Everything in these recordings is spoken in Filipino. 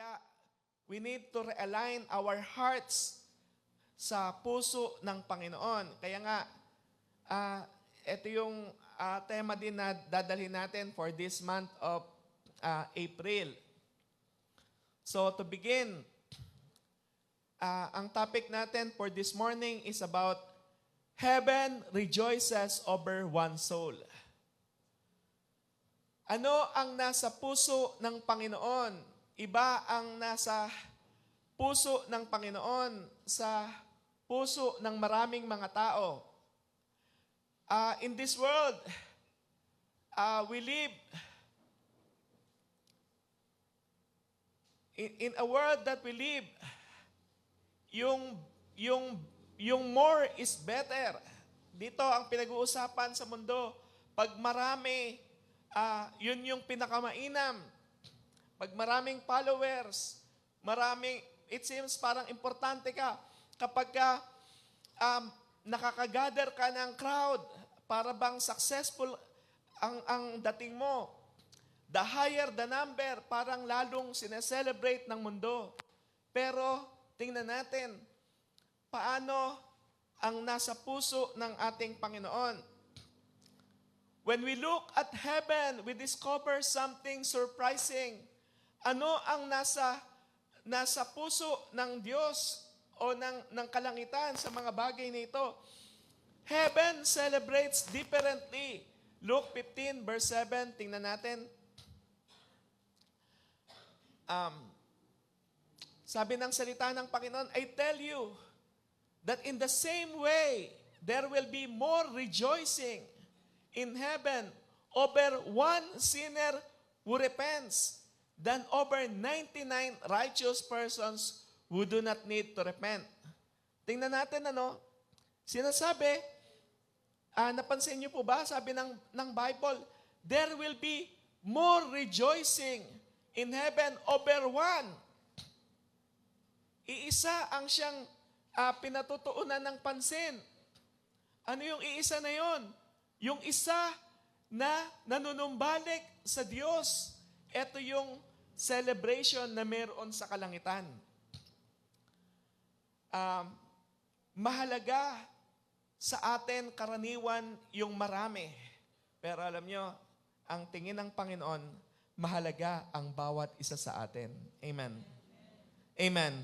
Kaya we need to realign our hearts sa puso ng Panginoon. Kaya nga, ito yung tema din na dadalhin natin for this month of April. So to begin, ang topic natin for this morning is about Heaven rejoices over one soul. Ano ang nasa puso ng Panginoon? Iba ang nasa puso ng Panginoon sa puso ng maraming mga tao. In this world, we live in a world that we live, yung more is better. Dito ang pinag-uusapan sa mundo. Pag marami, yun yung pinakamainam. Pag maraming followers, it seems parang importante ka. Kapag nakakagather ka ng crowd, para bang successful ang dating mo. The higher the number, parang lalong sineselebrate ng mundo. Pero, tingnan natin, paano ang nasa puso ng ating Panginoon? When we look at heaven, we discover something surprising. Ano ang nasa puso ng Diyos o ng kalangitan sa mga bagay na ito? Heaven celebrates differently. Luke 15 verse 7, tingnan natin. Sabi ng salita ng Panginoon, I tell you that in the same way, there will be more rejoicing in heaven over one sinner who repents than over 99 righteous persons who do not need to repent. Tingnan natin sinasabi, napansin niyo po ba, sabi ng Bible, there will be more rejoicing in heaven over one. Iisa ang siyang pinatutuunan ng pansin. Ano yung iisa na yon? Yung isa na nanunumbalik sa Diyos. Ito yung celebration na meron sa kalangitan. Mahalaga sa atin karaniwan yung marami. Pero alam nyo, ang tingin ng Panginoon, mahalaga ang bawat isa sa atin. Amen. Amen.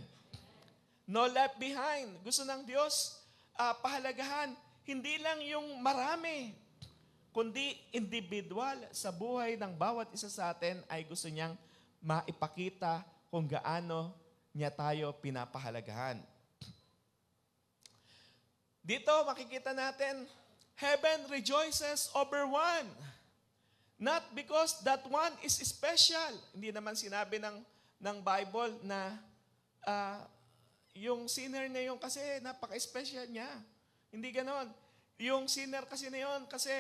No left behind. Gusto ng Diyos, pahalagahan, hindi lang yung marami, kundi individual sa buhay ng bawat isa sa atin ay gusto niyang maipakita kung gaano niya tayo pinapahalagahan. Dito makikita natin, heaven rejoices over one. Not because that one is special. Hindi naman sinabi ng Bible na yung sinner na yun kasi napaka-special niya. Hindi ganon. Yung sinner kasi na yun kasi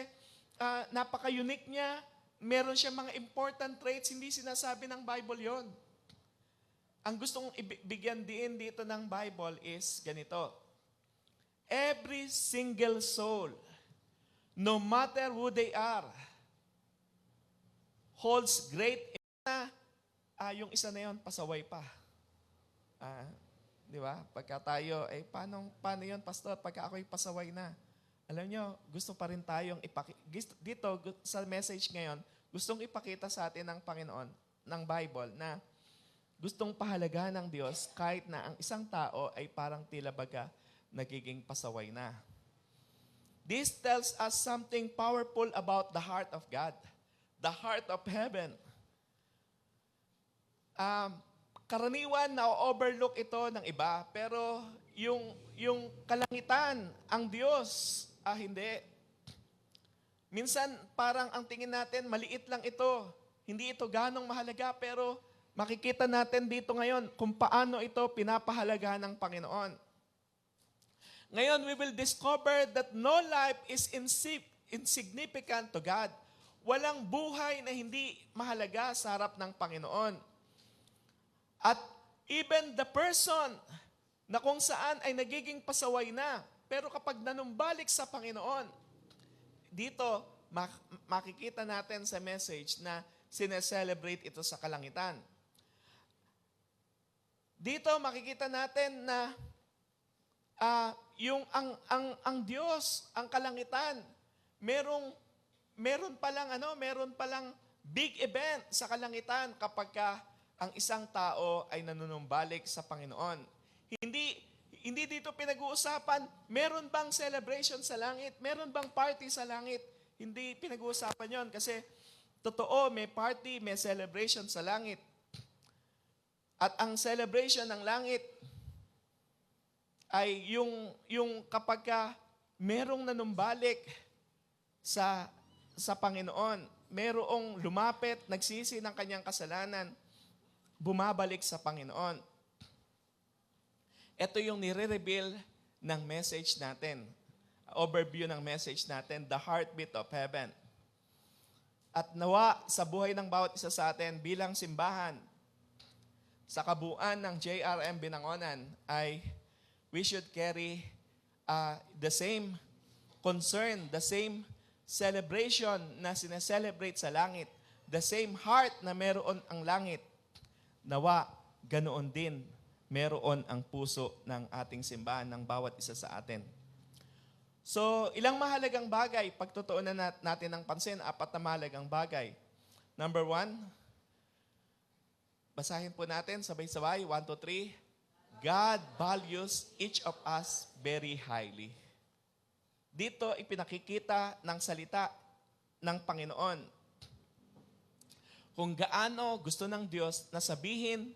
napaka-unique niya. Meron siya mga important traits. Hindi sinasabi ng Bible yon. Ang gustong ibigyan din dito ng Bible is ganito. Every single soul, no matter who they are, holds great yung isa na yon, pasaway pa. Di ba? Pagka tayo, paano yun, pastor? Pagka ako'y pasaway na. Alam nyo, gusto pa rin tayong dito sa message ngayon, gustong ipakita sa atin ng Panginoon, ng Bible, na gustong pahalagahan ng Diyos kahit na ang isang tao ay parang tila baga nagiging pasaway na. This tells us something powerful about the heart of God, the heart of heaven. Karaniwan na-overlook ito ng iba, pero yung kalangitan, ang Diyos, hindi. Minsan parang ang tingin natin, maliit lang ito. Hindi ito ganong mahalaga, pero makikita natin dito ngayon kung paano ito pinapahalagahan ng Panginoon. Ngayon, we will discover that no life is insignificant to God. Walang buhay na hindi mahalaga sa harap ng Panginoon. At even the person na kung saan ay nagiging pasaway na, pero kapag nanumbalik sa Panginoon, dito makikita natin sa message na sineselebrate ito sa kalangitan. dito makikita natin na yung ang Diyos, ang kalangitan, meron palang big event sa kalangitan kapag ang isang tao ay nanunumbalik sa Panginoon. Hindi dito pinag-uusapan, meron bang celebration sa langit? Meron bang party sa langit? Hindi pinag-uusapan yon kasi totoo, may party, may celebration sa langit. At ang celebration ng langit ay yung kapag merong nanumbalik sa Panginoon, merong lumapit, nagsisi ng kanyang kasalanan, bumabalik sa Panginoon. Ito yung nire-reveal ng message natin. Overview ng message natin, the heartbeat of heaven. At nawa sa buhay ng bawat isa sa atin bilang simbahan, sa kabuuan ng JRM Binangonan ay we should carry the same concern, the same celebration na sineselebrate sa langit, the same heart na meron ang langit. Nawa, ganoon din meron ang puso ng ating simbahan ng bawat isa sa atin. So, ilang mahalagang bagay, pagtutuunan natin ng pansin, 4 na mahalagang bagay. Number 1, basahin po natin sabay-sabay, 1, 2, 3. God values each of us very highly. Dito ipinakikita ng salita ng Panginoon kung gaano gusto ng Diyos na sabihin,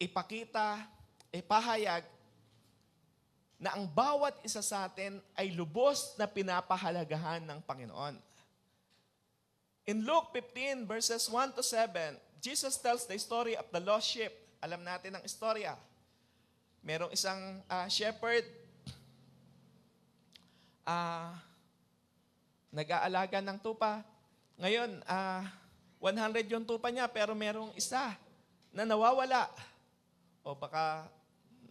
ipakita, ipahayag na ang bawat isa sa atin ay lubos na pinapahalagahan ng Panginoon. In Luke 15 verses 1 to 7, Jesus tells the story of the lost sheep. Alam natin ang istorya. Merong isang shepherd, nag-aalaga ng tupa. Ngayon, 100 yung tupa niya, pero merong isa na nawawala. O baka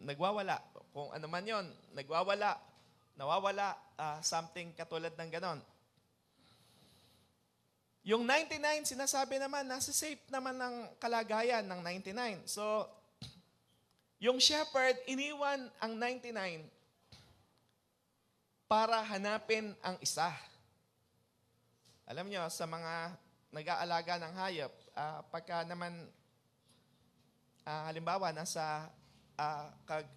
nagwawala. Kung ano man yun, nagwawala, nawawala, something katulad ng ganon. Yung 99, sinasabi naman, nasa safe naman ng kalagayan ng 99. So, yung shepherd, iniwan ang 99 para hanapin ang isa. Alam nyo, sa mga nag-aalaga ng hayop, pagka naman, halimbawa, nasa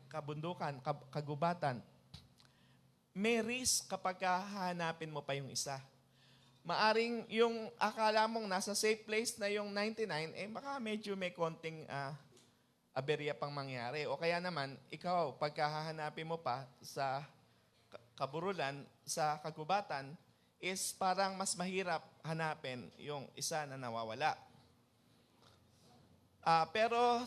kabundukan, kagubatan, may risk kapag hahanapin mo pa yung isa. Maaring yung akala mong nasa safe place na yung 99, baka medyo may konting aberya pang mangyari. O kaya naman, ikaw, pagka hahanapin mo pa sa kaburulan, sa kagubatan, is parang mas mahirap hanapin yung isa na nawawala. Pero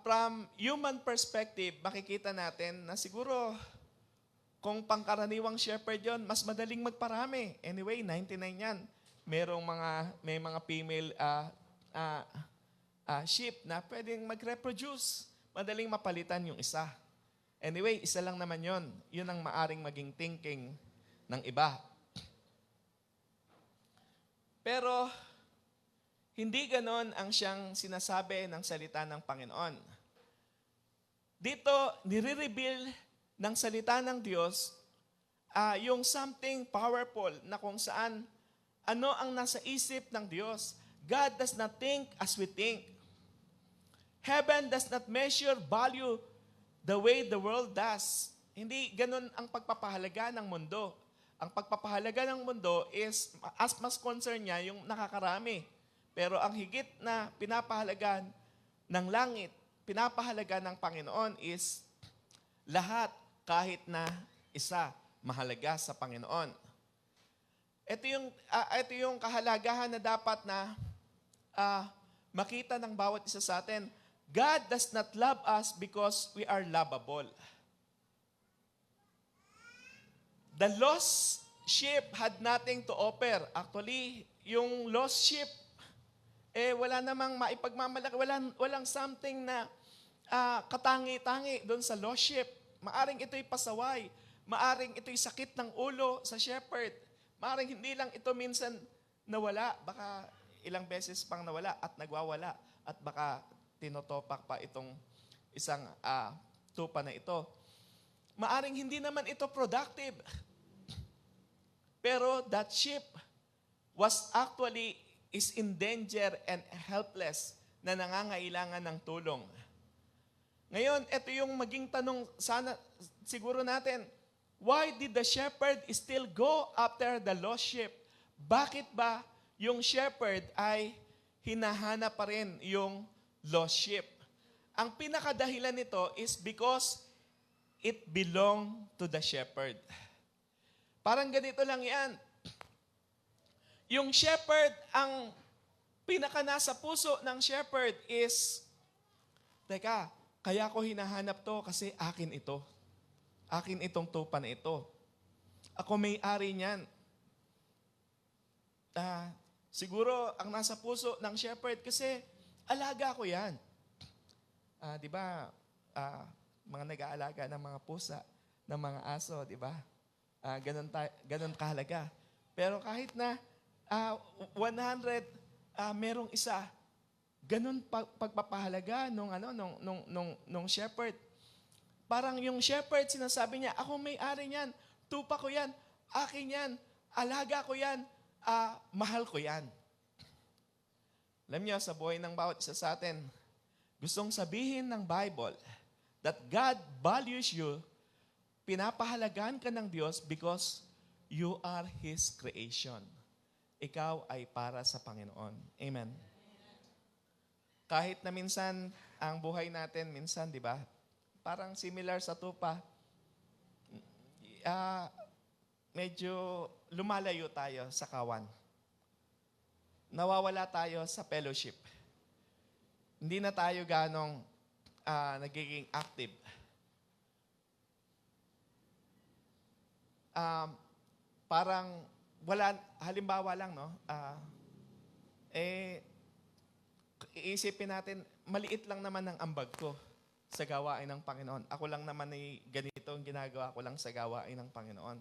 from human perspective, makikita natin na siguro kung pangkaraniwang shepherd yon, mas madaling magparami. Anyway, 99 yan. May mga female sheep na pwedeng mag-reproduce. Madaling mapalitan yung isa. Anyway, isa lang naman yon. Yun ang maaring maging thinking ng iba. Pero, hindi ganon ang siyang sinasabi ng salita ng Panginoon. Dito, nire-reveal ng salita ng Diyos yung something powerful na kung saan ano ang nasa isip ng Diyos. God does not think as we think. Heaven does not measure value the way the world does. Hindi ganon ang pagpapahalaga ng mundo. Ang pagpapahalaga ng mundo is, as mas concern niya, yung nakakarami. Pero ang higit na pinapahalagan ng langit, pinapahalaga ng Panginoon is lahat, kahit na isa, mahalaga sa Panginoon. Ito yung kahalagahan na dapat na makita ng bawat isa sa atin. God does not love us because we are lovable. The lost sheep had nothing to offer. Actually, yung lost sheep, wala namang maipagmamalaki, walang something na katangi-tangi doon sa lost sheep. Maaring ito'y pasaway. Maaring ito'y sakit ng ulo sa shepherd. Maaring hindi lang ito minsan nawala. Baka ilang beses pang nawala at nagwawala at baka tinotopak pa itong isang tupa na ito. Maaring hindi naman ito productive. Pero that sheep was actually is in danger and helpless na nangangailangan ng tulong. Ngayon, ito yung maging tanong sana siguro natin. Why did the shepherd still go after the lost sheep? Bakit ba yung shepherd ay hinahanap pa rin yung lost sheep? Ang pinakadahilan nito is because it belonged to the shepherd. Parang ganito lang yan. Yung shepherd, ang pinaka nasa puso ng shepherd is, teka, kaya ko hinahanap to kasi akin ito. Akin itong tupa na ito. Ako may-ari niyan. Siguro ang nasa puso ng shepherd kasi alaga ko yan. Di ba, mga nag-aalaga ng mga pusa, ng mga aso, di ba? Ganun kahalaga. Pero kahit na 100, merong isa, ganun pagpapahalaga nung shepherd. Parang yung shepherd, sinasabi niya, ako may-ari niyan, tupa ko yan, akin yan, alaga ko yan, mahal ko yan. Alam niyo, sa buhay ng bawat isa sa atin, gustong sabihin ng Bible that God values you, pinapahalagaan ka ng Diyos because you are His creation. Ikaw ay para sa Panginoon. Amen. Kahit na minsan, ang buhay natin, minsan, di ba, parang similar sa tupa, medyo lumalayo tayo sa kawan. Nawawala tayo sa fellowship. Hindi na tayo ganong nagiging active. Parang wala, halimbawa lang, no? Iisipin natin, maliit lang naman ang ambag ko sa gawain ng Panginoon. Ako lang naman ay ganito ang ginagawa ko lang sa gawain ng Panginoon.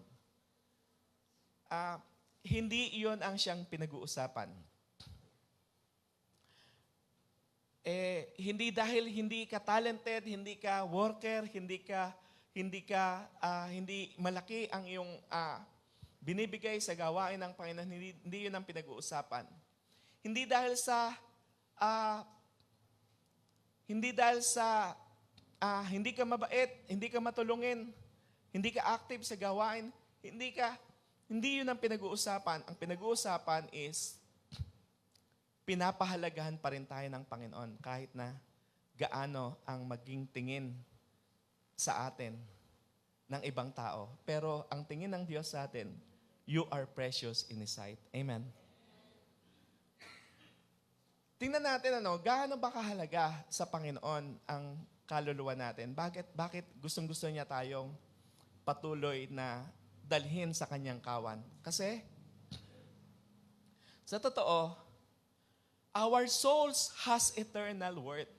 Hindi iyon ang siyang pinag-uusapan. Hindi dahil hindi ka talented, hindi ka worker, hindi malaki ang iyong binibigay sa gawain ng Panginoon, hindi yun ang pinag-uusapan. Hindi dahil sa hindi ka mabait, hindi ka matulungin, hindi ka active sa gawain, hindi yun ang pinag-uusapan. Ang pinag-uusapan is pinapahalagahan pa rin tayo ng Panginoon kahit na gaano ang maging tingin sa atin ng ibang tao. Pero ang tingin ng Diyos sa atin, you are precious in His sight. Amen. Tingnan natin, gaano ba kahalaga sa Panginoon ang kaluluwa natin? Bakit gustong-gusto niya tayong patuloy na dalhin sa kanyang kawan? Kasi, sa totoo, our souls has eternal worth.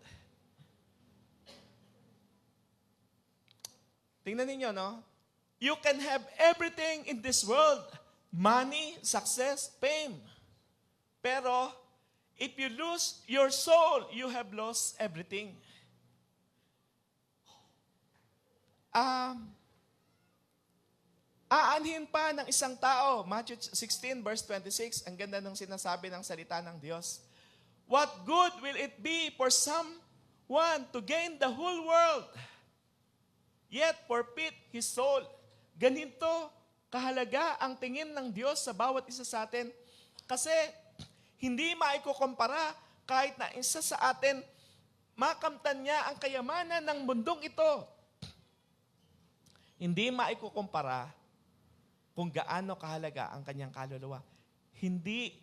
Tingnan ninyo, no? You can have everything in this world. Money, success, fame. Pero, if you lose your soul, you have lost everything. Aanhin pa ng isang tao, Matthew 16 verse 26, ang ganda ng sinasabi ng salita ng Diyos. What good will it be for someone to gain the whole world, yet forfeit his soul? Ganito kahalaga ang tingin ng Diyos sa bawat isa sa atin. Kasi hindi maikukumpara kahit na isa sa atin, makamtan niya ang kayamanan ng mundong ito. Hindi maikukumpara kung gaano kahalaga ang kanyang kaluluwa. Hindi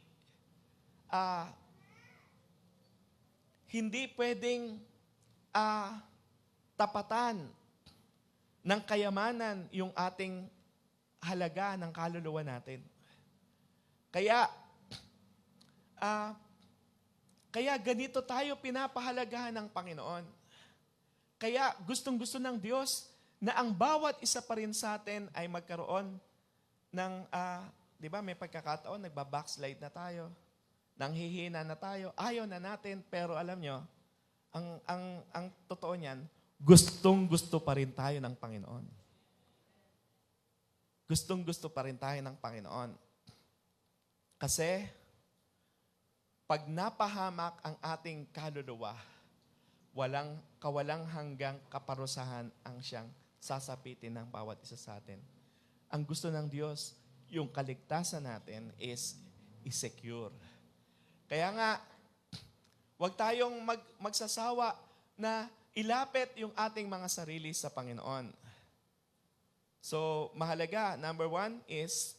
pwedeng tapatan ng kayamanan yung ating halaga ng kaluluwa natin. Kaya ganito tayo pinapahalagahan ng Panginoon. Kaya gustong-gusto ng Diyos na ang bawat isa pa rin sa atin ay magkaroon ng, di ba, may pagkakataon, nagbabackslide na tayo. Nanghihina na tayo, ayaw na natin, pero alam nyo, ang totoo niyan, gustong-gusto pa rin tayo ng Panginoon. Gustong-gusto pa rin tayo ng Panginoon. Kasi, pag napahamak ang ating kaluluwa, kawalang hanggang kaparusahan ang siyang sasapitin ng bawat isa sa atin. Ang gusto ng Diyos, yung kaligtasan natin is secure. Kaya nga, huwag tayong magsasawa na ilapit yung ating mga sarili sa Panginoon. So, mahalaga, number 1 is,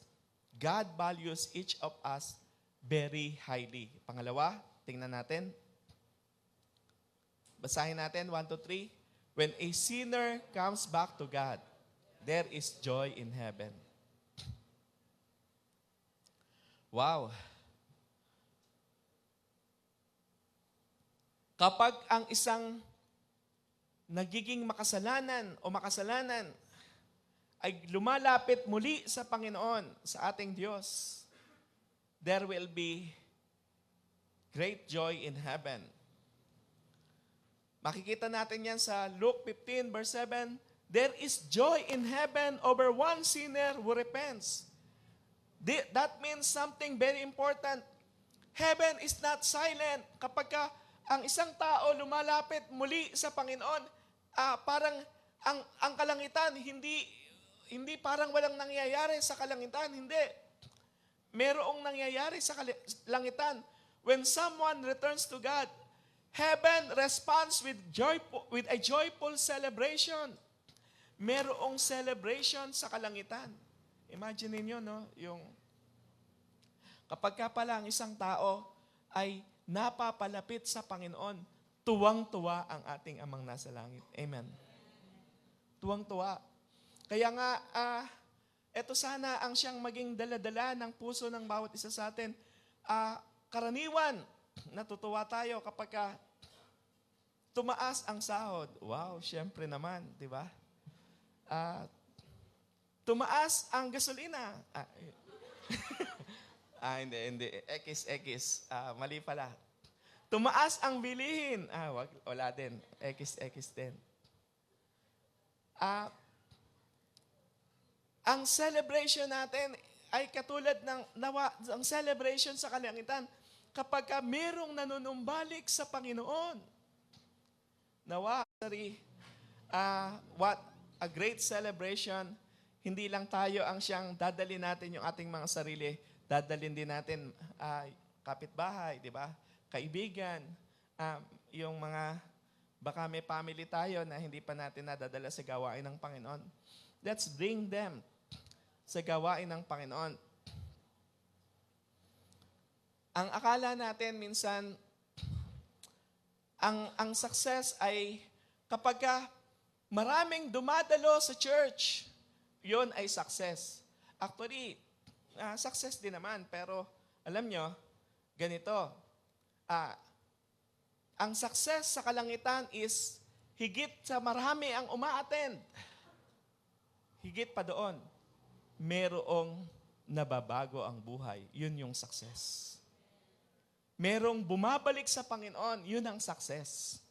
God values each of us very highly. Pangalawa, tingnan natin. Basahin natin, 1 to 3. When a sinner comes back to God, there is joy in heaven. Wow! Kapag ang isang nagiging makasalanan ay lumalapit muli sa Panginoon, sa ating Diyos, there will be great joy in heaven. Makikita natin yan sa Luke 15 verse 7. There is joy in heaven over one sinner who repents. That means something very important. Heaven is not silent. Kapag ang isang tao lumalapit muli sa Panginoon, parang ang kalangitan, hindi parang walang nangyayari sa kalangitan. Hindi. Merong nangyayari sa kalangitan. When someone returns to God, heaven responds with a joyful celebration. Merong celebration sa kalangitan. Imagine niyo, no? Yung kapag ka pala ang isang tao ay napapalapit sa Panginoon, tuwang-tuwa ang ating Amang nasa langit. Amen. Tuwang-tuwa. Kaya nga, ito sana ang siyang maging daladala ng puso ng bawat isa sa atin. Karaniwan, natutuwa tayo kapag tumaas ang sahod. Wow, syempre naman, di ba? Tumaas ang gasolina. Hindi. X. Mali pala. Tumaas ang bilihin. Wala din. X din. Ang celebration natin ay katulad ng ang celebration sa kalangitan kapag merong nanunumbalik sa Panginoon. Nawa, what a great celebration. Hindi lang tayo ang siyang dadalhin natin yung ating mga sarili. Dadalhin din natin kapitbahay, di ba? Kaibigan, yung mga, baka may family tayo na hindi pa natin nadadala sa gawain ng Panginoon. Let's bring them sa gawain ng Panginoon. Ang akala natin minsan, ang success ay kapag maraming dumadalo sa church, yon ay success. Actually, success din naman, pero alam nyo, ganito, ang success sa kalangitan is higit sa marami ang uma-attend. Higit pa doon, merong nababago ang buhay. Yun yung success. Merong bumabalik sa Panginoon, yun ang success.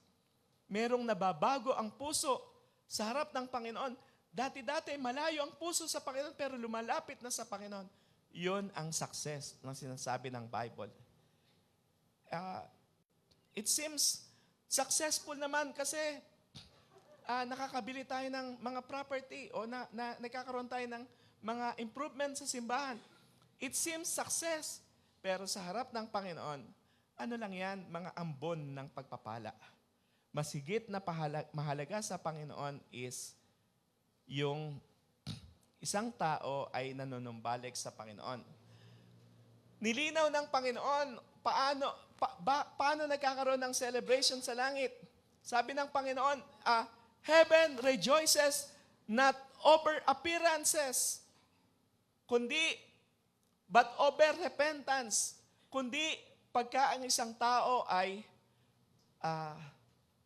Merong nababago ang puso sa harap ng Panginoon. Dati-dati, malayo ang puso sa Panginoon, pero lumalapit na sa Panginoon. Yun ang success na sinasabi ng Bible. It seems successful naman kasi nakakabili tayo ng mga property o nagkakaroon tayo ng mga improvements sa simbahan. It seems success. Pero sa harap ng Panginoon, ano lang yan? Mga ambon ng pagpapala. Mas higit na mahalaga sa Panginoon is yung isang tao ay nanunumbalik sa Panginoon. Nilinaw ng Panginoon paano nagkakaroon ng celebration sa langit. Sabi ng Panginoon, heaven rejoices not over appearances, but over repentance. Kundi pagka ang isang tao ay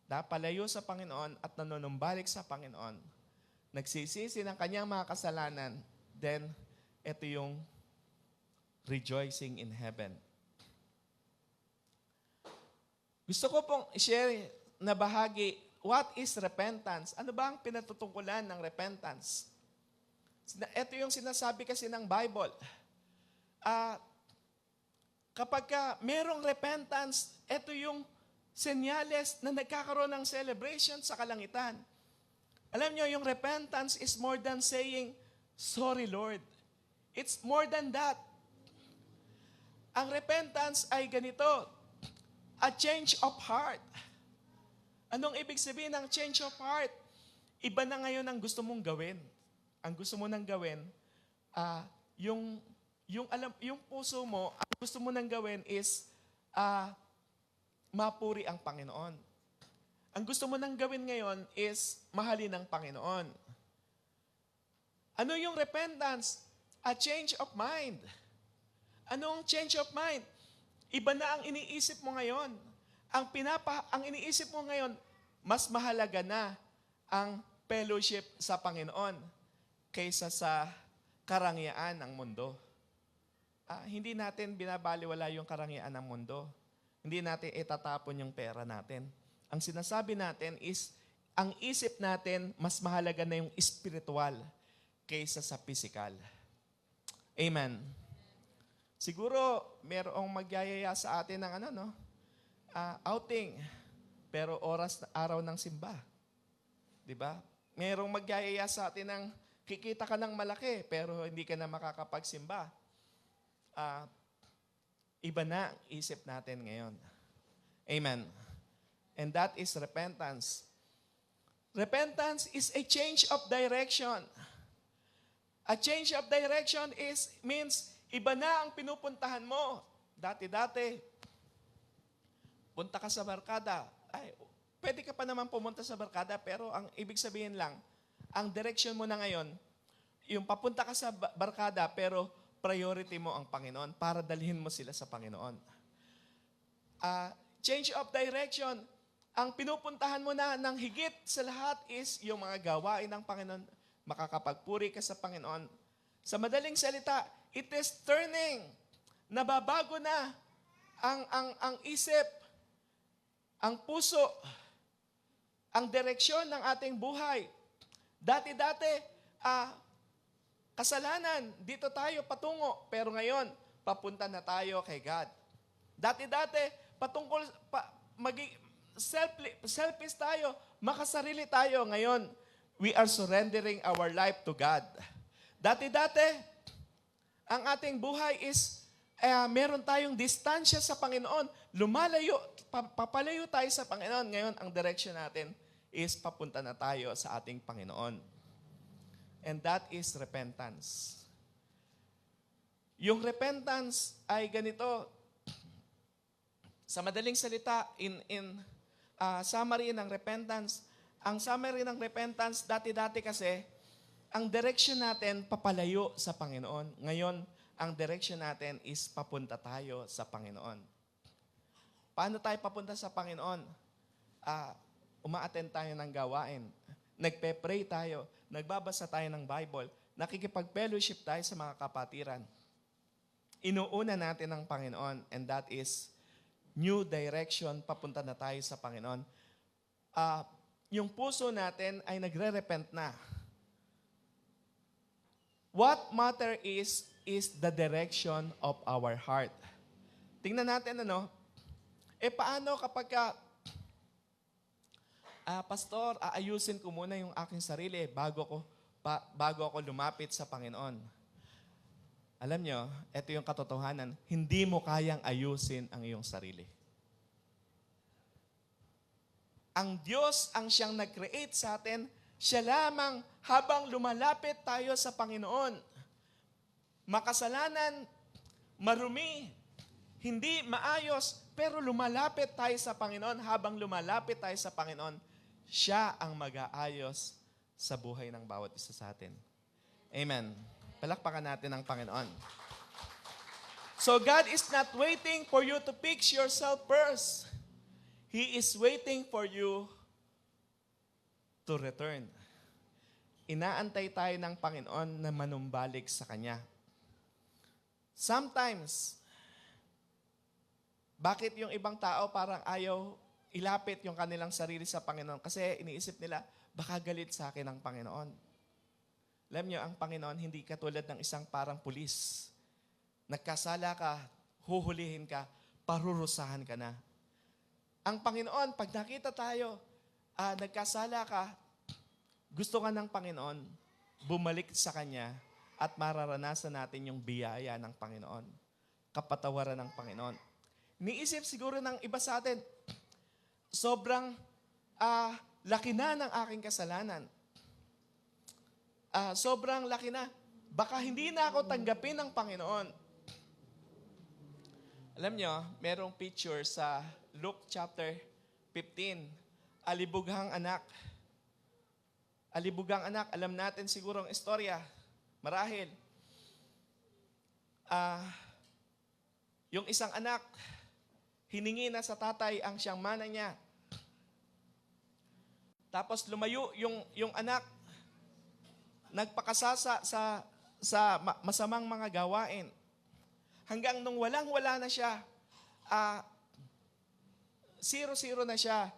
napalayo sa Panginoon at nanunumbalik sa Panginoon, nagsisisi ng kanyang mga kasalanan, then ito yung rejoicing in heaven. Gusto ko pong i-share na bahagi, what is repentance? Ano ba ang pinatutungkulan ng repentance? Ito yung sinasabi kasi ng Bible. Kapag merong repentance, ito yung senyales na nagkakaroon ng celebration sa kalangitan. Alam nyo, yung repentance is more than saying, sorry Lord. It's more than that. Ang repentance ay ganito, a change of heart. Anong ibig sabihin ng change of heart? Iba na ngayon ang gusto mong gawin. Ang gusto mo nang gawin, yung puso mo, ang gusto mo nang gawin is mapuri ang Panginoon. Ang gusto mo nang gawin ngayon is mahalin ang Panginoon. Ano yung repentance? A change of mind. Anong change of mind? Iba na ang iniisip mo ngayon. Ang iniisip mo ngayon, mas mahalaga na ang fellowship sa Panginoon kaysa sa karangyaan ng mundo. Hindi natin binabaliwala yung karangyaan ng mundo. Hindi natin itatapon yung pera natin. Ang sinasabi natin is, ang isip natin, mas mahalaga na yung spiritual kaysa sa physical. Amen. Siguro, merong magyayaya sa atin ng outing, pero araw ng simba. Diba? Merong magyayaya sa atin ng kikita ka ng malaki, pero hindi ka na makakapagsimba. Iba na ang isip natin ngayon. Amen. And that is repentance. Repentance is a change of direction. A change of direction means iba na ang pinupuntahan mo. Dati-dati, punta ka sa barkada. Pwede ka pa naman pumunta sa barkada, pero ang ibig sabihin lang, ang direction mo na ngayon, yung papunta ka sa barkada, pero priority mo ang Panginoon para dalhin mo sila sa Panginoon. Change of direction, ang pinupuntahan mo na ng higit sa lahat is yung mga gawain ng Panginoon. Makakapagpuri ka sa Panginoon. Sa madaling salita, it is turning. Nababago na ang isip, ang puso, ang direksyon ng ating buhay. Dati-dati, kasalanan, dito tayo patungo. Pero ngayon, papunta na tayo kay God. Dati-dati, selfish tayo, makasarili tayo. Ngayon, we are surrendering our life to God. Dati-dati, ang ating buhay is, meron tayong distansya sa Panginoon. Papalayo tayo sa Panginoon. Ngayon, ang direction natin is papunta na tayo sa ating Panginoon. And that is repentance. Yung repentance ay ganito. Sa madaling salita, summary ng repentance, ang summary ng repentance, dati-dati kasi, ang direction natin papalayo sa Panginoon. Ngayon, ang direction natin is papunta tayo sa Panginoon. Paano tayo papunta sa Panginoon? Uma-attend tayo ng gawain. Nagpe-pray tayo. Nagbabasa tayo ng Bible. Nakikipag-fellowship tayo sa mga kapatiran. Inuuna natin ang Panginoon, and that is new direction, papunta na tayo sa Panginoon. Yung puso natin ay nagre-repent na. What matter is the direction of our heart. Tingnan natin, paano kapag Pastor, aayusin ko muna yung aking sarili bago ako lumapit sa Panginoon. Alam nyo, ito yung katotohanan, hindi mo kayang ayusin ang iyong sarili. Ang Diyos ang siyang nag-create sa atin, siya lamang habang lumalapit tayo sa Panginoon. Makasalanan, marumi, hindi maayos, pero lumalapit tayo sa Panginoon. Habang lumalapit tayo sa Panginoon, siya ang mag-aayos sa buhay ng bawat isa sa atin. Amen. Palakpakan natin ang Panginoon. So God is not waiting for you to fix yourself first. He is waiting for you to return. Inaantay tayo ng Panginoon na manumbalik sa Kanya. Sometimes, Bakit yung ibang tao parang ayaw ilapit yung kanilang sarili sa Panginoon? Kasi iniisip nila, baka galit sa akin ang Panginoon. Alam niyo, ang Panginoon hindi katulad ng isang parang pulis. Nagkasala ka, huhulihin ka, parurusahan ka na. Ang Panginoon, pag nakita tayo, nagkasala ka, gusto ka ng Panginoon, bumalik sa Kanya at mararanasan natin yung biyaya ng Panginoon, kapatawaran ng Panginoon. Niisip siguro ng iba sa atin, sobrang laki na ng aking kasalanan. Sobrang laki na. Baka hindi na ako tanggapin ng Panginoon. Alam nyo, merong picture sa Luke chapter 15. Alibughang anak. Alibughang anak. Alam natin siguro ang istorya. Marahil. Yung isang anak, hiningi na sa tatay ang siyang mana niya. Tapos lumayo yung anak, nagpakasasa sa masamang mga gawain. Hanggang nung walang-wala na siya, 0-0 na siya,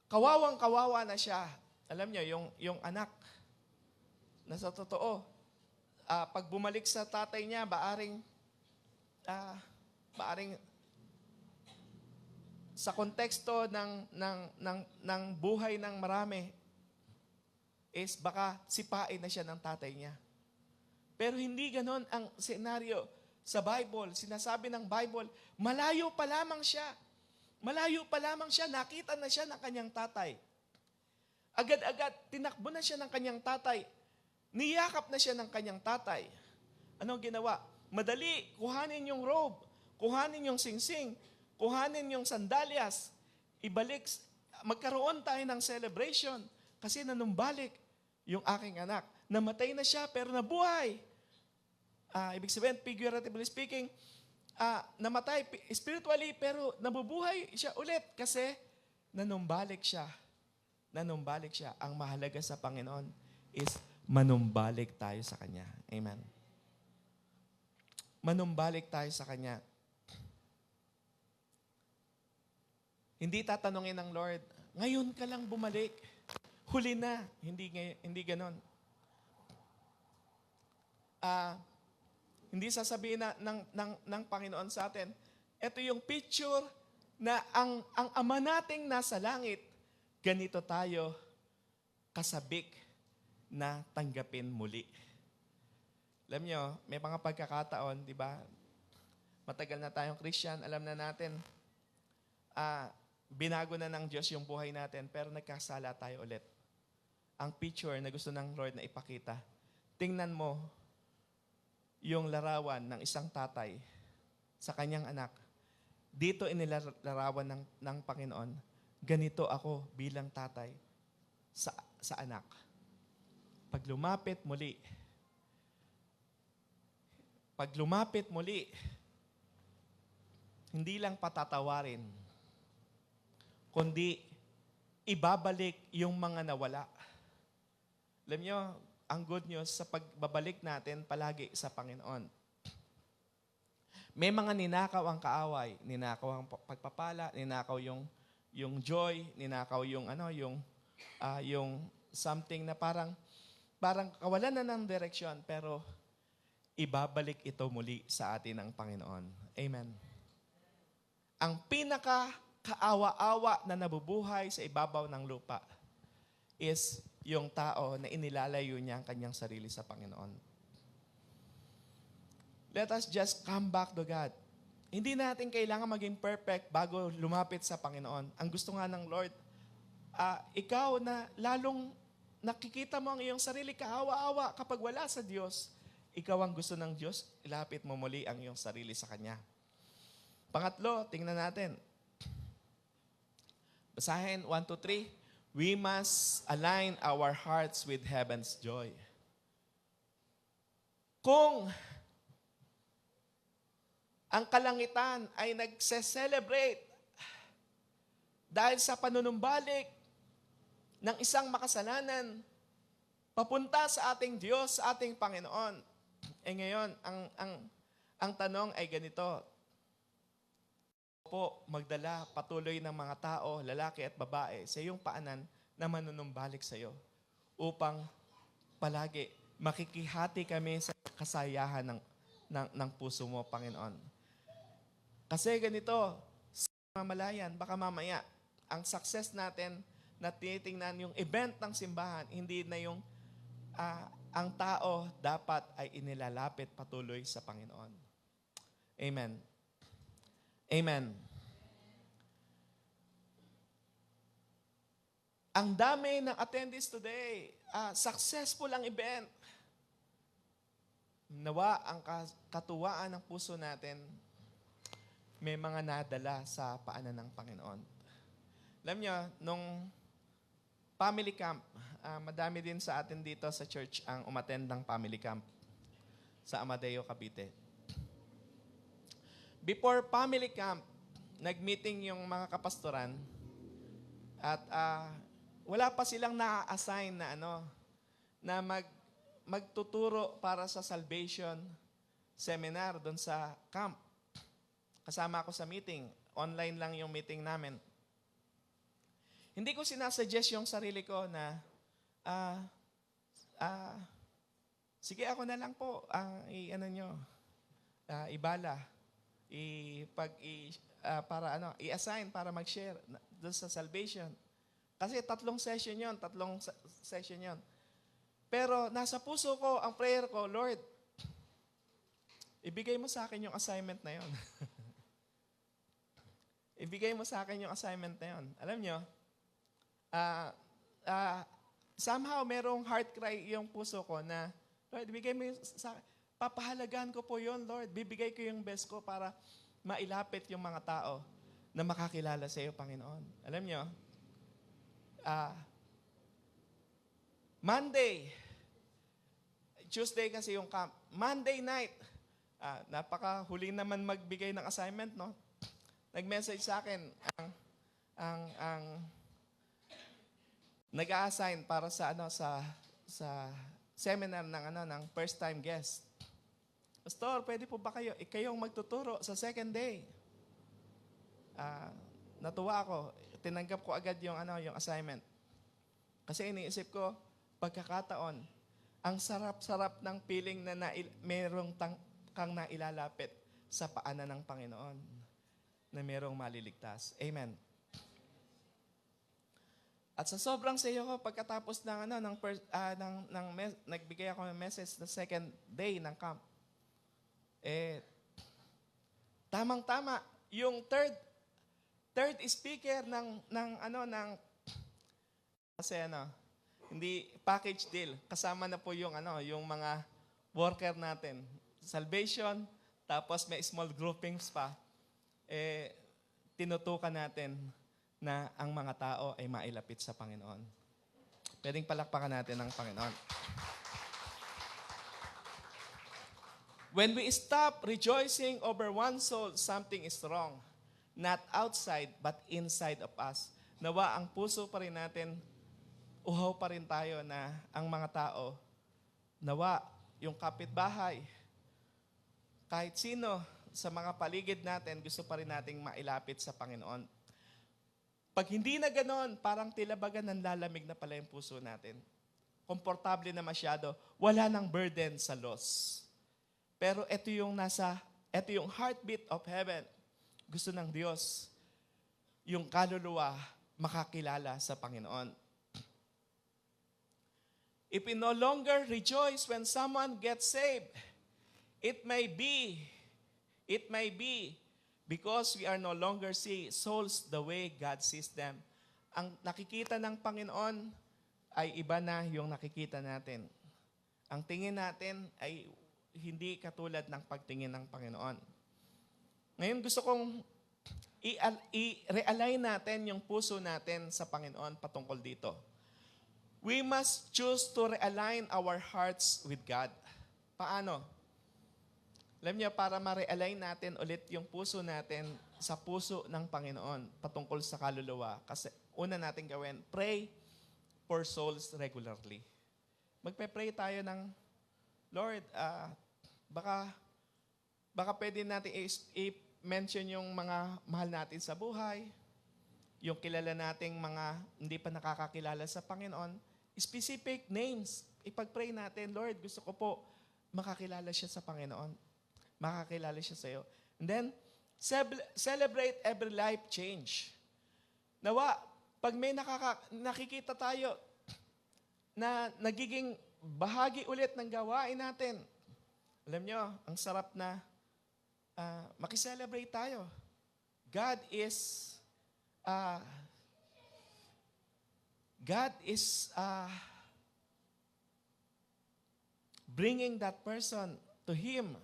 kawawang-kawawa na siya. Alam niyo, yung anak, na sa totoo, pag bumalik sa tatay niya, baaring sa konteksto ng buhay ng marami is baka sipain na siya ng tatay niya. Pero hindi ganon ang senaryo sa Bible. Sinasabi ng Bible, malayo pa lamang siya. Malayo pa lamang siya, nakita na siya ng kanyang tatay. Agad-agad, tinakbo na siya ng kanyang tatay. Niyakap na siya ng kanyang tatay. Anong ginawa? Madali, kuhanin yung robe, kuhanin yung singsing, kuhanin yung sandalyas, ibalik, magkaroon tayo ng celebration kasi nanumbalik yung aking anak. Namatay na siya pero nabuhay. Ibig sabihin, figuratively speaking, namatay spiritually pero nabubuhay siya ulit kasi nanumbalik siya. Nanumbalik siya. Ang mahalaga sa Panginoon is manumbalik tayo sa Kanya. Amen. Manumbalik tayo sa Kanya. Hindi tatanungin ng Lord, ngayon ka lang bumalik. Huli na. Hindi ganon. Hindi sasabihin ng Panginoon sa atin, ito yung picture na ang Ama nating nasa langit, ganito tayo kasabik na tanggapin muli. Alam nyo, may mga pagkakataon, di ba? Matagal na tayong Christian, alam na natin, binago na ng Diyos yung buhay natin, pero nagkasala tayo ulit. Ang picture na gusto ng Lord na ipakita, tingnan mo yung larawan ng isang tatay sa kanyang anak. Dito inilalarawan ng Panginoon, ganito ako bilang tatay sa anak. Pag lumapit muli, hindi lang patatawarin, kundi ibabalik yung mga nawala. Alam nyo, ang good news sa pagbabalik natin palagi sa Panginoon. May mga ninakaw ang kaaway, ninakaw ang pagpapala, ninakaw yung joy, ninakaw yung something na parang kawalan na ng direksyon, pero ibabalik ito muli sa atin ng Panginoon. Amen. Ang pinaka-kaawa-awa na nabubuhay sa ibabaw ng lupa is yung tao na inilalayo niya ang kanyang sarili sa Panginoon. Let us just come back to God. Hindi natin kailangan maging perfect bago lumapit sa Panginoon. Ang gusto nga ng Lord, ikaw na lalong nakikita mo ang iyong sarili kaawa-awa kapag wala sa Diyos, ikaw ang gusto ng Diyos, ilapit mo muli ang iyong sarili sa Kanya. Pangatlo, tingnan natin. Basahin, 1, 2, 3. We must align our hearts with heaven's joy. Kung ang kalangitan ay nagse-celebrate dahil sa panunumbalik ng isang makasalanan papunta sa ating Diyos, sa ating Panginoon. Ngayon, ang tanong ay ganito, po magdala patuloy ng mga tao, lalaki at babae, sa iyong paanan na manunumbalik sa iyo upang palagi makikihati kami sa kasayahan ng puso mo, Panginoon. Kasi ganito, sa mamalayan, baka mamaya, ang success natin na tinitingnan yung event ng simbahan, hindi na yung ang tao dapat ay inilalapit patuloy sa Panginoon. Amen. Amen. Ang dami ng attendees today. Successful ang event. Nawa ang katuwaan ng puso natin may mga nadala sa paanan ng Panginoon. Alam niyo, nung family camp, madami din sa atin dito sa church ang umattend ng family camp sa Amadeo, Cavite. Before family camp, nag-meeting yung mga kapastoran at wala pa silang na-assign na magtuturo para sa salvation seminar doon sa camp. Kasama ako sa meeting. Online lang yung meeting namin. Hindi ko sinasuggest yung sarili ko na sige ako na lang po ibala i-assign para mag-share doon sa salvation. Kasi tatlong session yon. Pero nasa puso ko, ang prayer ko, Lord, ibigay mo sa akin yung assignment na yon. Ibigay mo sa akin yung assignment na yon. Alam nyo, somehow merong heart cry yung puso ko na, Lord, ibigay mo sa akin. Papahalagaan ko po yon, Lord. Bibigay ko yung best ko para mailapit yung mga tao na makakilala sa iyo, Panginoon. Alam nyo, Monday, Tuesday kasi yung camp. Monday night, napakahuli naman magbigay ng assignment, no? Nag-message sa akin ang nag-a-assign para sa seminar ng first time guest. Pastor, pwede po ba kayong magtuturo sa second day? Natuwa ako. Tinanggap ko agad yung assignment. Kasi iniisip ko, pagkakataon, ang sarap-sarap ng feeling na merong kang nailalapit sa paanan ng Panginoon na merong maliligtas. Amen. At sa sobrang sayo ko, pagkatapos nagbigay ako ng message na second day ng camp, tamang-tama, yung third speaker hindi package deal. Kasama na po yung mga worker natin. Salvation, tapos may small groupings pa. Tinutukan natin na ang mga tao ay mailapit sa Panginoon. Pwedeng palakpakan natin ang Panginoon. When we stop rejoicing over one soul, something is wrong. Not outside, but inside of us. Nawa ang puso pa rin natin, uhaw pa rin tayo na ang mga tao, nawa yung kapitbahay, kahit sino sa mga paligid natin, gusto pa rin nating mailapit sa Panginoon. Pag hindi na ganon, parang tilabagan ng lalamig na pala yung puso natin. Komportable na masyado, wala nang burden sa loss. Pero ito yung heartbeat of heaven. Gusto ng Diyos, yung kaluluwa makakilala sa Panginoon. If we no longer rejoice when someone gets saved, it may be because we are no longer see souls the way God sees them. Ang nakikita ng Panginoon ay iba na yung nakikita natin. Ang tingin natin ay hindi katulad ng pagtingin ng Panginoon. Ngayon gusto kong i-realign natin yung puso natin sa Panginoon patungkol dito. We must choose to realign our hearts with God. Paano? Alam niyo, para ma-realign natin ulit yung puso natin sa puso ng Panginoon patungkol sa kaluluwa. Kasi una natin gawin, pray for souls regularly. Magpe-pray tayo ng, Lord, baka pwede natin mention yung mga mahal natin sa buhay, yung kilala nating mga hindi pa nakakakilala sa Panginoon, specific names, ipag-pray natin, Lord, gusto ko po makakilala siya sa Panginoon. Makakilala siya sa iyo. And then, celebrate every life change. Nawa, pag may nakikita tayo na nagiging bahagi ulit ng gawain natin, alam nyo, ang sarap na makiselebrate tayo. God is bringing that person to Him.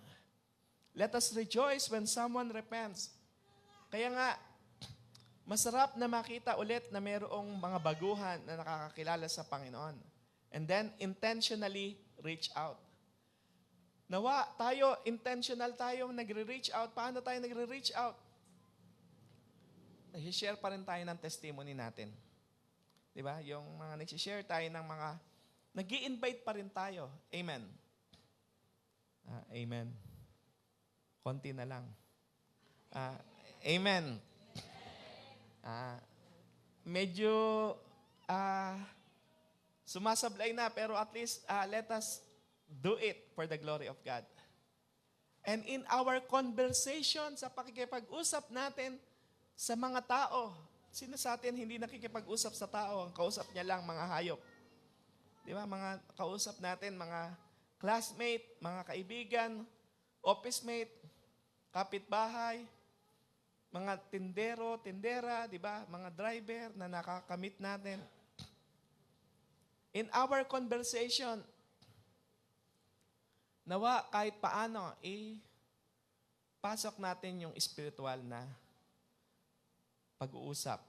Let us rejoice when someone repents. Kaya nga, masarap na makita ulit na mayroong mga baguhan na nakakakilala sa Panginoon. And then, intentionally reach out. Nawa, intentional tayo, nagre-reach out. Paano tayo nagre-reach out? Nag-share pa rin tayo ng testimony natin. Diba? Yung mga nag-share tayo ng mga, nag-i-invite pa rin tayo. Amen. Amen. Konti na lang. Amen. Medyo sumasablay na, pero at least let us do it for the glory of God. And in our conversation, sa pakikipag-usap natin sa mga tao, sino sa atin hindi nakikipag-usap sa tao? Ang kausap niya lang mga hayop. Di ba? Mga kausap natin, mga classmate, mga kaibigan, office mate, kapitbahay, mga tindero, tindera, di ba? Mga driver na nakakamit natin. In our conversation, nawa kahit paano, pasok natin yung spiritual na pag-uusap.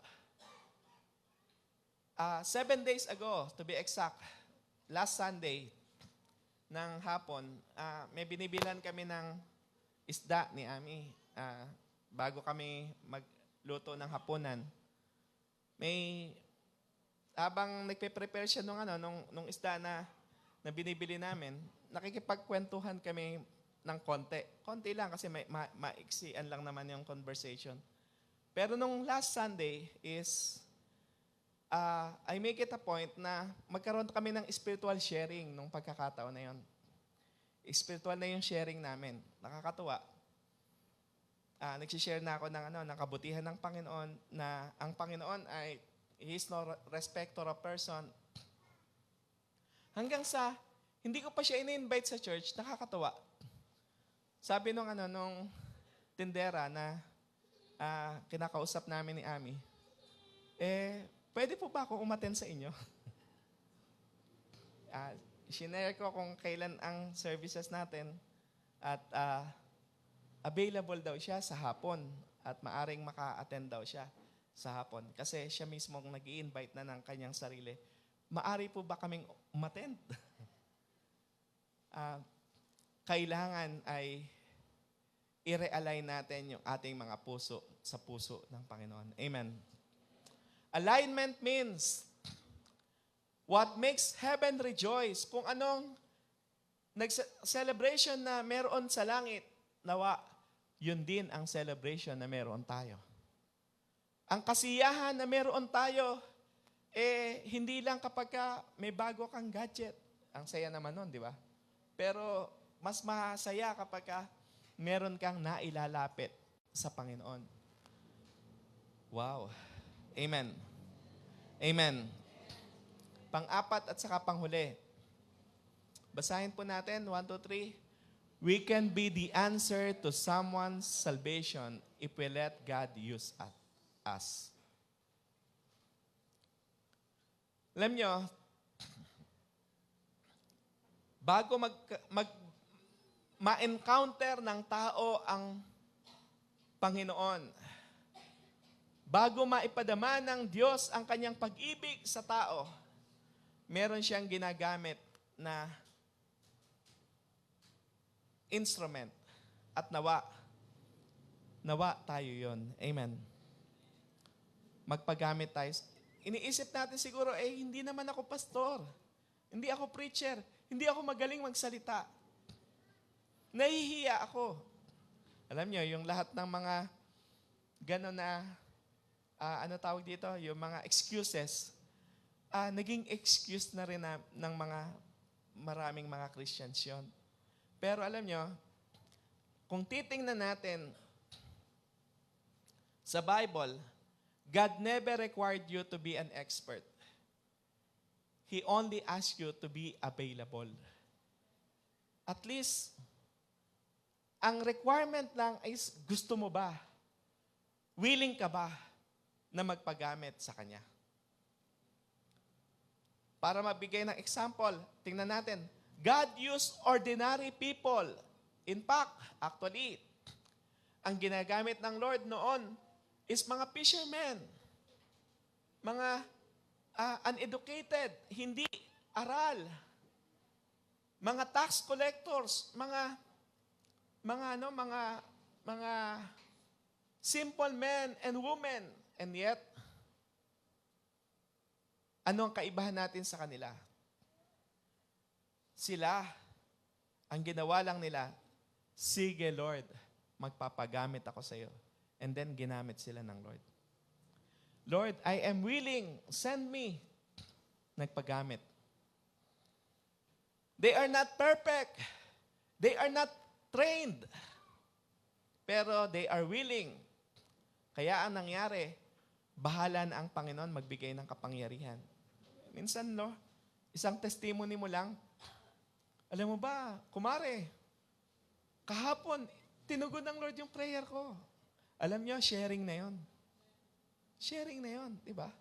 7 days ago, to be exact, last Sunday ng hapon, may binibilan kami ng isda ni Ami. Bago kami magluto ng hapunan, habang nagpe-prepare siya nung isda na binibili namin, nakikipagkwentuhan kami ng konti. Konti lang kasi maiksian lang naman yung conversation. Pero nung last Sunday is, I make it a point na magkaroon kami ng spiritual sharing nung pagkakataon na yon. Spiritual na yung sharing namin. Nakakatuwa. Nagsishare na ako ng kabutihan ng Panginoon, na ang Panginoon ay He is no respecter of person. Hanggang sa, hindi ko pa siya in-invite sa church, nakakatuwa. Sabi nung tindera na kinakausap namin ni Ami, pwede po ba ako umattend sa inyo? Shinare ko kung kailan ang services natin at available daw siya sa hapon at maaring maka-attend daw siya sa hapon. Kasi siya mismo nag-i-invite na ng kanyang sarili. Maari po ba kaming umattend? Kailangan ay i-realign natin yung ating mga puso sa puso ng Panginoon. Amen. Alignment means what makes heaven rejoice. Kung anong celebration na meron sa langit, nawa, yun din ang celebration na meron tayo. Ang kasiyahan na meron tayo, hindi lang kapag may bago kang gadget. Ang saya naman nun, di ba? Pero mas masaya kapag meron kang nailalapit sa Panginoon. Wow. Amen. Amen. Pang-apat at saka panghuli. Basahin po natin, 1, 2, 3. We can be the answer to someone's salvation if we let God use us. Alam nyo, bago ma-encounter ng tao ang Panginoon, bago maipadama ng Diyos ang kanyang pag-ibig sa tao, meron siyang ginagamit na instrument. At nawa tayo yon. Amen. Magpagamit tayo. Iniisip natin siguro, hindi naman ako pastor. Hindi ako preacher. Hindi ako magaling magsalita. Nahihiya ako. Alam niyo, yung lahat ng mga gano'n na, ano tawag dito, yung mga excuses, naging excuse na rin ng maraming mga Christians yun. Pero alam niyo, kung titingnan natin sa Bible, God never required you to be an expert. He only asked you to be available. At least, ang requirement lang is gusto mo ba? Willing ka ba na magpagamit sa Kanya? Para mabigay ng example, tingnan natin. God used ordinary people. In fact, actually, ang ginagamit ng Lord noon is mga fishermen. Mga uneducated, hindi aral. Mga tax collectors, mga simple men and women. And yet, ano ang kaibahan natin sa kanila? Sila, ang ginawa lang nila, sige Lord, magpapagamit ako sa iyo. And then ginamit sila ng Lord. Lord, I am willing, send me. Nagpagamit. They are not perfect. They are not trained. Pero they are willing. Kaya ang nangyari, bahala na ang Panginoon magbigay ng kapangyarihan. Minsan, isang testimony mo lang, alam mo ba, kumare, kahapon, tinugon ng Lord yung prayer ko. Alam nyo, sharing na yon. Sharing na yon, di ba?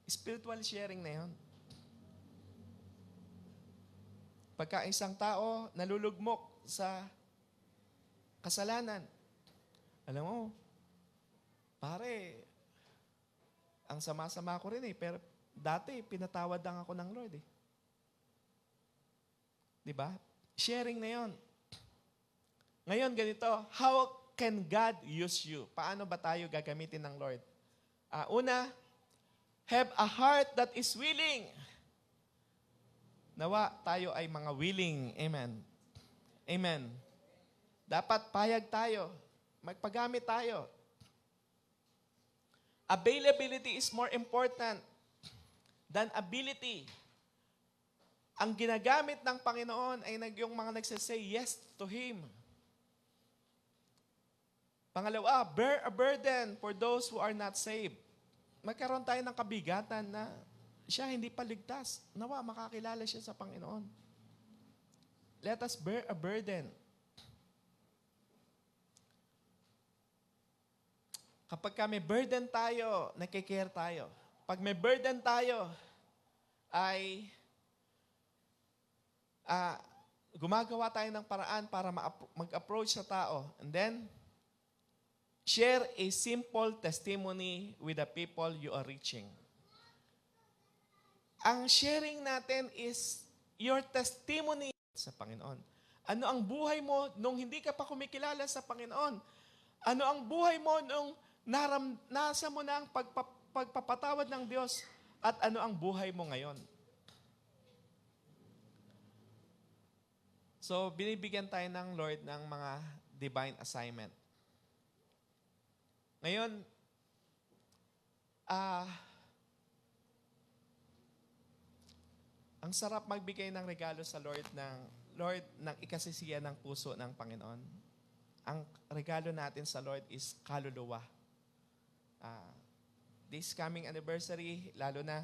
Spiritual sharing na yon. Pagka isang tao nalulugmok sa kasalanan, alam mo, pare, ang sama-sama ko rin pero dati pinatawad lang ako ng Lord Di ba? Sharing na yon. Ngayon ganito, how can God use you? Paano ba tayo gagamitin ng Lord? Una, have a heart that is willing. Nawa, tayo ay mga willing. Amen. Amen. Dapat payag tayo. Magpagamit tayo. Availability is more important than ability. Ang ginagamit ng Panginoon ay yung mga nagsasay yes to Him. Pangalawa, bear a burden for those who are not saved. Magkaroon tayo ng kabigatan na siya hindi pa ligtas. Nawa, makakilala siya sa Panginoon. Let us bear a burden. Kapag may burden tayo, nakikare tayo. Pag may burden tayo, ay gumagawa tayo ng paraan para mag-approach sa tao. And then, share a simple testimony with the people you are reaching. Ang sharing natin is your testimony sa Panginoon. Ano ang buhay mo nung hindi ka pa kumikilala sa Panginoon? Ano ang buhay mo nung nasa mo na ang pagpapatawad ng Diyos? At ano ang buhay mo ngayon? So, binibigyan tayo ng Lord ng mga divine assignment. Ngayon, ang sarap magbigay ng regalo sa Lord ng ikasisiya ng puso ng Panginoon. Ang regalo natin sa Lord is kaluluwa. This coming anniversary, lalo na,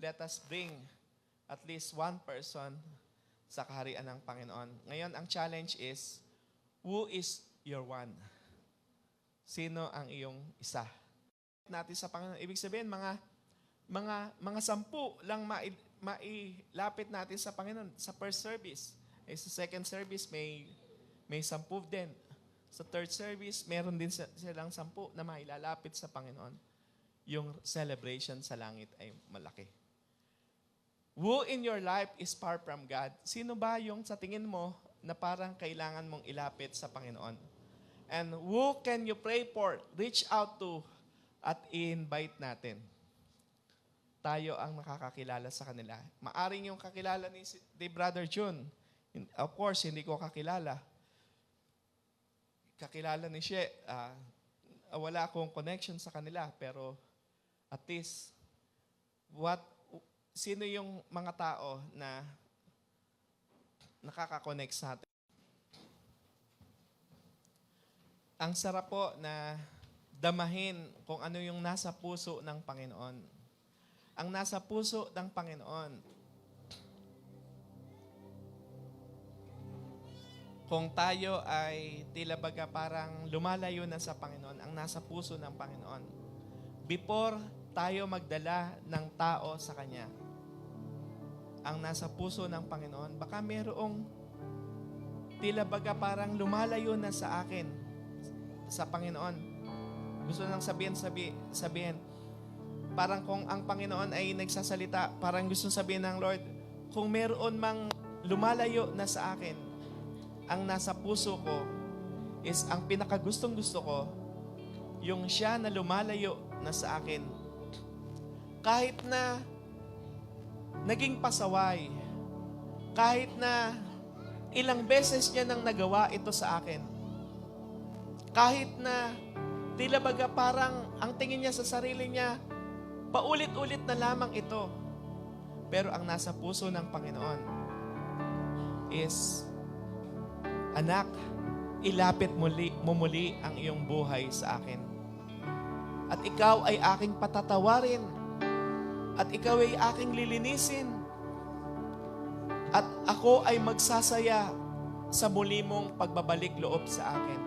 let us bring at least one person sa kaharian ng Panginoon. Ngayon, ang challenge is, who is your one? Sino ang iyong isa? Natin sa Panginoon, ibig sabihin, mga 10 lang mailapit natin sa Panginoon sa first service. Sa second service, may 10 din. Sa third service, meron din silang 10 na mailalapit sa Panginoon. Yung celebration sa langit ay malaki. Who in your life is far from God? Sino ba yung sa tingin mo na parang kailangan mong ilapit sa Panginoon? And who can you pray for, reach out to, at i-invite natin? Tayo ang nakakakilala sa kanila. Maaring yung kakilala ni Brother June. Of course, hindi ko kakilala. kakilala ni She, wala akong connection sa kanila, pero at least, sino yung mga tao na nakaka-connect sa atin? Ang sarap po na damahin kung ano yung nasa puso ng Panginoon. Ang nasa puso ng Panginoon, kung tayo ay tila baga parang lumalayo na sa Panginoon, ang nasa puso ng Panginoon, before tayo magdala ng tao sa Kanya, ang nasa puso ng Panginoon, baka merong tila baga parang lumalayo na sa akin, sa Panginoon. Gusto nang sabihin, parang kung ang Panginoon ay nagsasalita, parang gusto sabihin ng Lord, kung meron mang lumalayo na sa akin, ang nasa puso ko is ang pinakagustong gusto ko, yung siya na lumalayo na sa akin. Kahit na naging pasaway, kahit na ilang beses niya nang nagawa ito sa akin, kahit na tila baga parang ang tingin niya sa sarili niya, paulit-ulit na lamang ito. Pero ang nasa puso ng Panginoon is, anak, ilapit mo muli ang iyong buhay sa akin. At ikaw ay aking patatawarin. At ikaw ay aking lilinisin. At ako ay magsasaya sa muli mong pagbabalik loob sa akin.